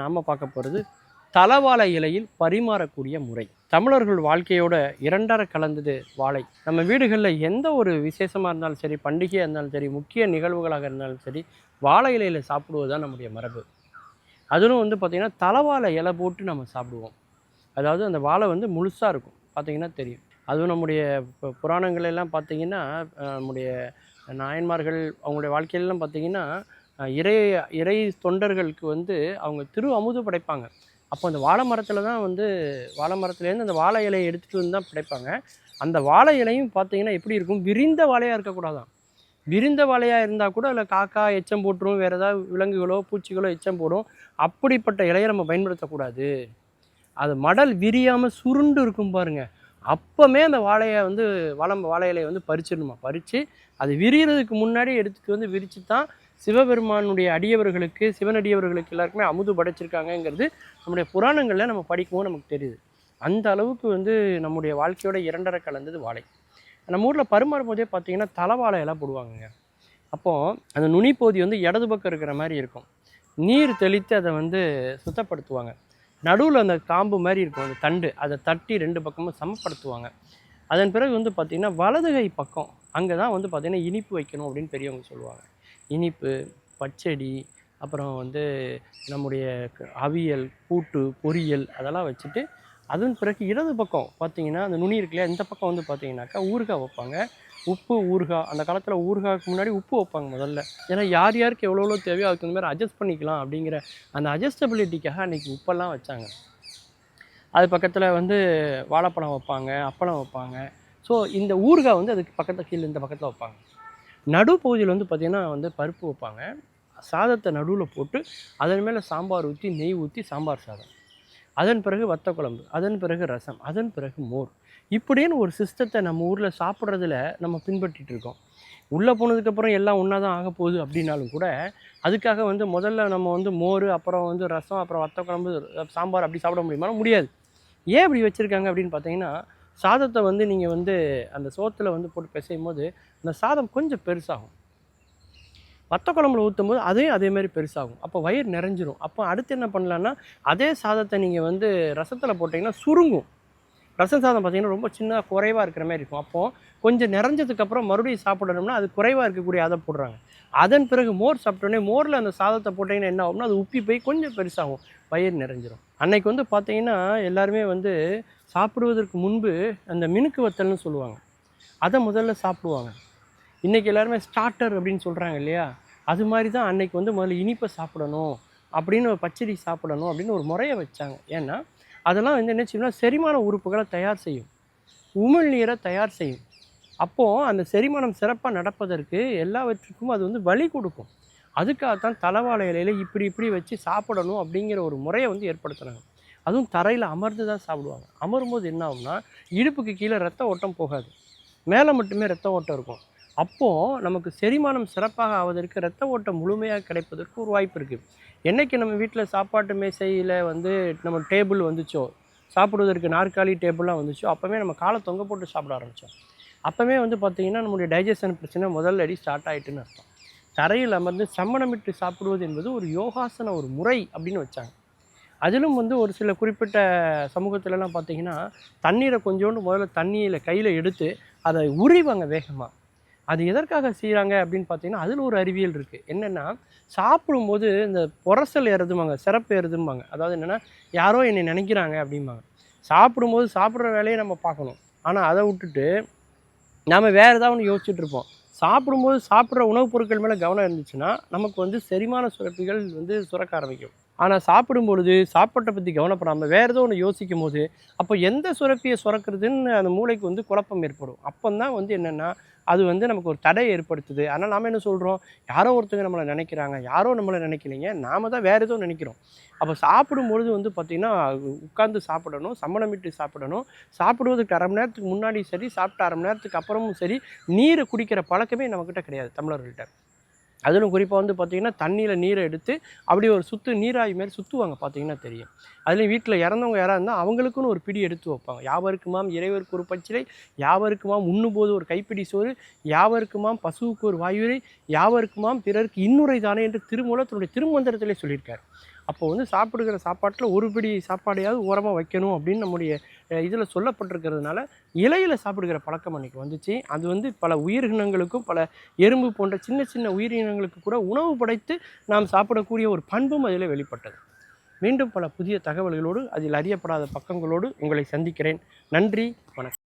நாம் பார்க்க போகிறது தலவாழை இலையில் பரிமாறக்கூடிய முறை. தமிழர்கள் வாழ்க்கையோட இரண்டரை கலந்தது வாழை. நம்ம வீடுகளில் எந்த ஒரு விசேஷமாக இருந்தாலும் சரி, பண்டிகையாக இருந்தாலும் சரி, முக்கிய நிகழ்வுகளாக இருந்தாலும் சரி, வாழை இலையில் சாப்பிடுவது தான் நம்முடைய மரபு. அதிலும் பார்த்திங்கன்னா தலவாழை இலை போட்டு நம்ம சாப்பிடுவோம். அதாவது அந்த வாழை முழுசாக இருக்கும், பார்த்திங்கன்னா தெரியும். அதுவும் நம்முடைய புராணங்களெல்லாம் பார்த்திங்கன்னா, நம்முடைய நாயன்மார்கள் அவங்களுடைய வாழ்க்கையிலலாம் பார்த்திங்கன்னா, இறை இறை தொண்டர்களுக்கு அவங்க திரு அமுது படைப்பாங்க. அப்போ அந்த வாழை மரத்தில் தான் வாழை மரத்துலேருந்து அந்த வாழை இலையை எடுத்துகிட்டு வந்து தான் படைப்பாங்க. அந்த வாழை இலையும் பார்த்திங்கன்னா எப்படி இருக்கும், விரிந்த வாழையாக இருக்கக்கூடாதான். விரிந்த வாழையாக இருந்தால் கூட அதில் காக்கா எச்சம் போட்டுரும், வேறு ஏதாவது விலங்குகளோ பூச்சிகளோ எச்சம் போடும். அப்படிப்பட்ட இலையை நம்ம பயன்படுத்தக்கூடாது. அது மடல் விரியாமல் சுருண்டு இருக்கும் பாருங்கள், அப்போமே அந்த வாழையை வாழை இலையை பறிச்சிடணுமா. பறித்து அது விரியறதுக்கு முன்னாடி எடுத்துகிட்டு விரித்து தான் சிவபெருமானுடைய அடியவர்களுக்கு, சிவனடியவர்களுக்கு எல்லாருக்குமே அமுது படைச்சிருக்காங்கங்கிறது நம்முடைய புராணங்களில் நம்ம படிக்கவும் நமக்கு தெரியுது. அந்த அளவுக்கு நம்முடைய வாழ்க்கையோட இரண்டரை கலந்தது வாழை. நம்ம ஊரில் பரிமாறும் போதே பார்த்திங்கன்னா தலவாழை எல்லாம் போடுவாங்கங்க. அப்போது அந்த நுனிப்பகுதி இடது பக்கம் இருக்கிற மாதிரி இருக்கும். நீர் தெளித்து அதை சுத்தப்படுத்துவாங்க. நடுவில் அந்த காம்பு மாதிரி இருக்கும், அந்த தண்டு, அதை தட்டி ரெண்டு பக்கமும் சமப்படுத்துவாங்க. அதன் பிறகு பார்த்திங்கன்னா வலதுகை பக்கம் அங்கே தான் பார்த்திங்கன்னா இனிப்பு வைக்கணும் அப்படின்னு பெரியவங்க சொல்லுவாங்க. இனிப்பு, பச்சடி, அப்புறம் நம்முடைய அவியல், கூட்டு, பொரியல் அதெல்லாம் வச்சுட்டு, அதன் பிறகு இடது பக்கம் பார்த்திங்கன்னா அந்த நுனி இருக்குல்லையா, இந்த பக்கம் பார்த்திங்கனாக்கா ஊறுகாய் வைப்பாங்க. உப்பு ஊறுகாய், அந்த காலத்தில் ஊறுகாய்க்கு முன்னாடி உப்பு வைப்பாங்க முதல்ல. ஏன்னா யார் யாருக்கு எவ்வளோ தேவையோ அதுக்கு இந்த மாதிரி அட்ஜஸ்ட் பண்ணிக்கலாம் அப்படிங்கிற அந்த அட்ஜஸ்டபிலிட்டிக்காக அன்றைக்கி உப்பெல்லாம் வச்சாங்க. அது பக்கத்தில் வாழைப்பழம் வைப்பாங்க, அப்பளம் வைப்பாங்க. ஸோ இந்த ஊறுகாய் அதுக்கு பக்கத்தில் கீழே இந்த பக்கத்தில் வைப்பாங்க. நடுப்பகுதியில் பார்த்திங்கன்னா பருப்பு வைப்பாங்க. சாதத்தை நடுவில் போட்டு அதன் மேலே சாம்பார் ஊற்றி, நெய் ஊற்றி சாம்பார் சாதம், அதன் பிறகு வத்த குழம்பு, அதன் பிறகு ரசம், அதன் பிறகு மோர். இப்படின்னு ஒரு சிஸ்டத்தை நம்ம ஊரில் சாப்பிட்றதுல நம்ம பின்பற்றிட்டு இருக்கோம். உள்ளே போனதுக்கப்புறம் எல்லாம் ஒன்றா தான் ஆக போகுது அப்படின்னாலும் கூட, அதுக்காக முதல்ல நம்ம மோர், அப்புறம் ரசம், அப்புறம் வத்த குழம்பு, சாம்பார் அப்படி சாப்பிட முடியுமா? முடியாது. ஏன் இப்படி வச்சுருக்காங்க அப்படின்னு பார்த்தீங்கன்னா, சாதத்தை நீங்கள் அந்த சோத்தில் போட்டு பிசையும் போது அந்த சாதம் கொஞ்சம் பெருசாகும். வத்த குழம்புல ஊற்றும் போது அதே மாதிரி பெருசாகும். அப்போ வயிறு நிறைஞ்சிரும். அப்போ அடுத்து என்ன பண்ணலான்னா, அதே சாதத்தை நீங்கள் ரசத்தில் போட்டிங்கன்னா சுருங்கும். ரசம் சாதம் பார்த்திங்கன்னா ரொம்ப சின்ன குறைவாக இருக்கிற மாதிரி இருக்கும். அப்போது கொஞ்சம் நிறைஞ்சதுக்கப்புறம் மறுபடியும் சாப்பிடணும்னா அது குறைவாக இருக்கக்கூடிய அதை போடுறாங்க. அதன் பிறகு மோர் சாப்பிட்டோன்னே மோரில் அந்த சாதத்தை போட்டிங்கன்னா என்ன ஆகும்னா, அது உப்பி போய் கொஞ்சம் பெருசாகும், வயிறு நிறைஞ்சிரும். அன்னைக்கு பார்த்திங்கன்னா எல்லாருமே சாப்பிடுவதற்கு முன்பு அந்த மினுக்கு வத்தல்னு சொல்லுவாங்க, அதை முதல்ல சாப்பிடுவாங்க. இன்றைக்கி எல்லாருமே ஸ்டார்டர் அப்படின்னு சொல்கிறாங்க இல்லையா, அது மாதிரி தான் அன்றைக்கி முதல்ல இனிப்பை சாப்பிடணும் அப்படின்னு, பச்சடி சாப்பிடணும் அப்படின்னு ஒரு முறையை வச்சாங்க. ஏன்னா அதெல்லாம் என்ன செய்யணும்னா செரிமான உறுப்புகளை தயார் செய்யும், உமிழ்நீரை தயார் செய்யும். அப்போது அந்த செரிமானம் சிறப்பாக நடப்பதற்கு எல்லாவற்றுக்கும் அது வலி கொடுக்கும். அதுக்காகத்தான் தலவாழை இலையில் இப்படி வச்சு சாப்பிடணும் அப்படிங்கிற ஒரு முறையை ஏற்படுத்துகிறாங்க. அதுவும் தரையில் அமர்ந்து தான் சாப்பிடுவாங்க. அமரும்போது என்ன ஆகும்னா, இடுப்புக்கு கீழே ரத்த ஓட்டம் போகாது, மேலே மட்டுமே ரத்த ஓட்டம் இருக்கும். அப்போது நமக்கு செரிமானம் சிறப்பாக ஆவதற்கு, ரத்த ஓட்டம் முழுமையாக கிடைப்பதற்கு ஒரு வாய்ப்பு இருக்குது. என்றைக்கு நம்ம வீட்டில் சாப்பாட்டு மேசையில் நம்ம டேபிள் வந்துச்சோ, சாப்பிடுவதற்கு நாற்காலி டேபிள்லாம் வந்துச்சோ, அப்போவே நம்ம காலை தொங்க போட்டு சாப்பிட ஆரம்பித்தோம். அப்போவே பார்த்திங்கன்னா நம்மளுடைய டைஜஷன் பிரச்சனை முதல் அடி ஸ்டார்ட் ஆகிட்டுன்னு அர்த்தம். தரையில் அமர்ந்து சம்மணமிட்டு சாப்பிடுவது என்பது ஒரு யோகாசன ஒரு முறை அப்படின்னு வச்சாங்க. அதிலும் ஒரு சில குறிப்பிட்ட சமூகத்திலலாம் பார்த்திங்கன்னா, தண்ணீரை கொஞ்சோண்டு முதல்ல தண்ணியில் கையில் எடுத்து அதை உரிவாங்க வேகமாக. அது எதற்காக செய்கிறாங்க அப்படின்னு பார்த்தீங்கன்னா, அதில் ஒரு அறிவியல் இருக்குது. என்னென்னா, சாப்பிடும்போது இந்த புரசல் ஏறுதும்பாங்க, சிறப்பு ஏறுதும்பாங்க. அதாவது என்னென்னா, யாரோ என்னை நினைக்கிறாங்க அப்படிம்பாங்க. சாப்பிடும்போது சாப்பிட்ற வேலையை நம்ம பார்க்கணும். ஆனால் அதை விட்டுட்டு நாம் வேறு ஏதாவது ஒன்று யோசிச்சுட்டு இருப்போம். சாப்பிடும்போது சாப்பிட்ற உணவுப் பொருட்கள் மேலே கவனம் இருந்துச்சுன்னா நமக்கு செரிமான சுரப்பிகள் சுரக்க ஆரம்பிக்கும். ஆனால் சாப்பிடும் பொழுது சாப்பாட்டை பற்றி கவனப்படாமல் வேறு ஏதோ ஒன்று யோசிக்கும் போது, அப்போ எந்த சுரப்பியை சுரக்கிறதுன்னு அந்த மூளைக்கு குழப்பம் ஏற்படும். அப்போ தான் என்னென்னா, அது நமக்கு ஒரு தடை ஏற்படுத்துது. ஆனால் நாம் என்ன சொல்கிறோம், யாரோ ஒருத்தங்க நம்மளை நினைக்கிறாங்க, யாரோ நம்மளை நினைக்கலைங்க, நாம் தான் வேறு ஏதோ நினைக்கிறோம். அப்போ சாப்பிடும்பொழுது பார்த்திங்கன்னா உட்கார்ந்து சாப்பிடணும், சம்மணமிட்டு சாப்பிடணும். சாப்பிடுவதுக்கு அரை மணி நேரத்துக்கு முன்னாடி சரி, சாப்பிட்ட அரை மணி நேரத்துக்கு அப்புறமும் சரி, நீரை குடிக்கிற பழக்கமே நம்மக்கிட்ட கிடையாது தமிழர்கள்ட்ட. அதிலும் குறிப்பாக பார்த்திங்கன்னா தண்ணியில் நீரை எடுத்து அப்படி ஒரு நீராவி மாரி சுற்றுவாங்க, பார்த்திங்கன்னா தெரியும். அதுலேயும் வீட்டில் இறந்தவங்க யாராக இருந்தால் அவங்களுக்குன்னு ஒரு பிடி எடுத்து வைப்பாங்க. யாவருக்குமாம் இறைவருக்கு ஒரு பச்சிலை, யாவருக்குமாம் உண்ணும்போது ஒரு கைப்பிடி சோறு, யாவருக்குமாம் பசுவுக்கு ஒரு வாயுரை, யாவருக்குமாம் பிறருக்கு இன்னுரை தானே என்று திருமூலர் தன்னுடைய திருமந்திரத்திலே சொல்லியிருக்கார். அப்போ வந்து சாப்பிடுகிற சாப்பாட்டில் ஒரு பிடி சாப்பாடையாவது ஓரமாக வைக்கணும் அப்படின்னு நம்முடைய இதில் சொல்லப்பட்டிருக்கிறதுனால இலையில் சாப்பிடுகிற பழக்கம் அன்றைக்கி வந்துச்சு. அது வந்து பல உயிரினங்களுக்கும் பல எறும்பு போன்ற சின்ன சின்ன உயிரினங்களுக்கு கூட உணவு படைத்து நாம் சாப்பிடக்கூடிய ஒரு பண்பும் அதில் வெளிப்பட்டது. மீண்டும் பல புதிய தகவல்களோடு அதில் அறியப்படாத பக்கங்களோடு உங்களை சந்திக்கிறேன். நன்றி, வணக்கம்.